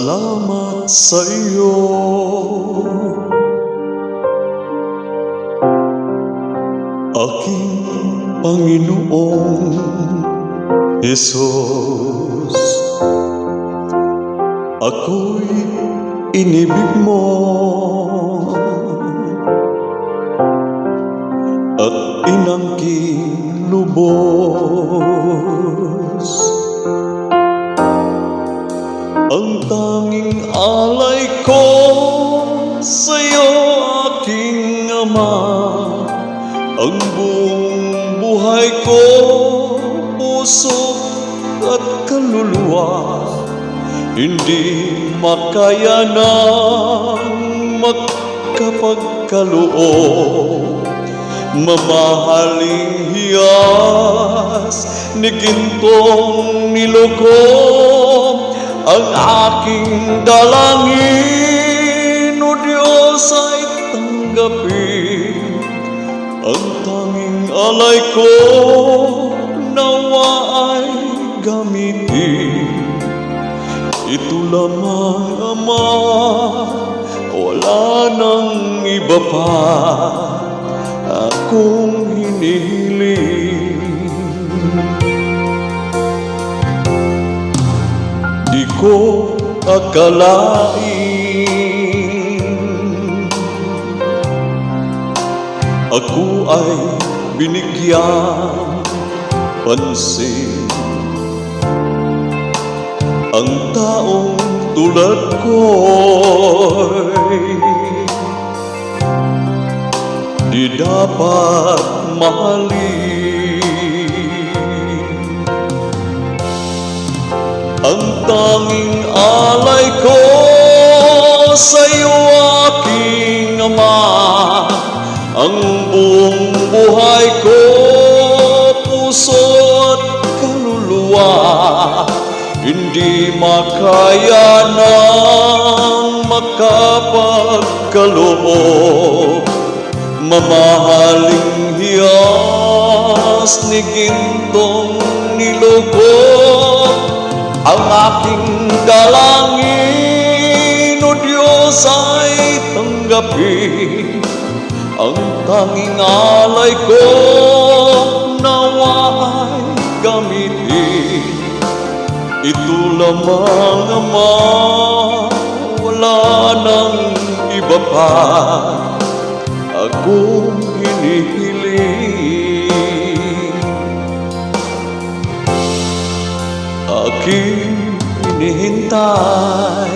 Salamat sa iyo, aking Panginoong Jesus. Ako'y inibig mo at inangking lubos. Ang tanging alay ko sa'yo, aking Ama, ang buong buhay ko, puso at kaluluwa, hindi makaya ng magkapagkaloob. Mamahaling hiyas ni gintong nilugom, ang aking dalangin, O Diyos, ay tanggapin. Ang tanging alay ko, nawa ay gamitin. Ito lamang, Ama, wala nang iba pa akong hinihiling. Di ko akalain ako ay binigyan pansin. Ang taong tulad ko'y di dapat mahalin. Ang tanging alay ko sa'yo, aking Ama, ang buong buhay ko, puso at kaluluwa, hindi makaya ng makapagkaloob. Mamahaling hiyas ni gintong nilugom, ang aking dalangin, O Diyos, ay tanggapin. Ang tanging alay ko, nawa ay gamitin. Ito lamang, Ama, wala nang iba pa akong hinihiling. Aking hinihintay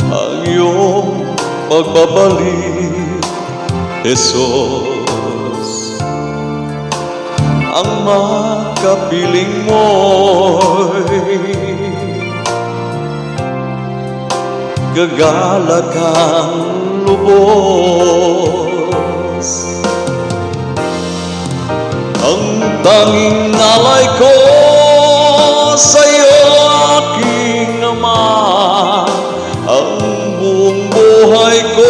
ang iyong pagbabalik, Jesus. Ang makapiling mo'y gagalak ang lubos. Ang tanging alay ko sa'yo, aking Ama, ang buong buhay ko,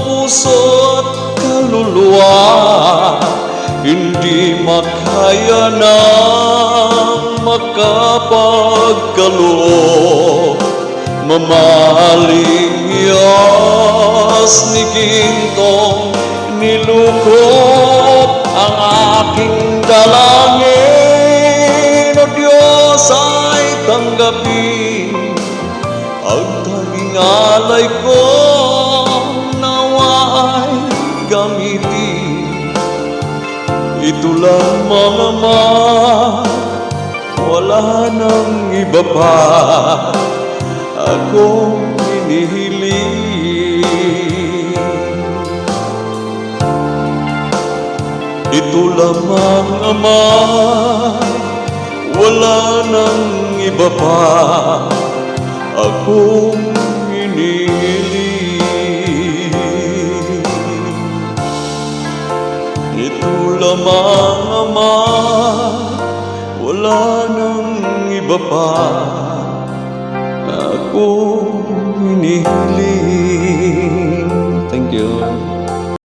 puso at kaluluwa, hindi makaya ng makapagkaloob. Mamahaling hiyas ni gintong nilugom, ang aking dalangin, O Diyos, ay tanggapin. Ang tanging alay ko, nawa ay gamitin. Ito lamang, Ama, wala nang iba pa akong hinihiling. Ito lamang, Ama, wala nang iba pa akong hinihiling. Ito lamang, Ama, wala nang iba pa akong hinihiling. Thank you.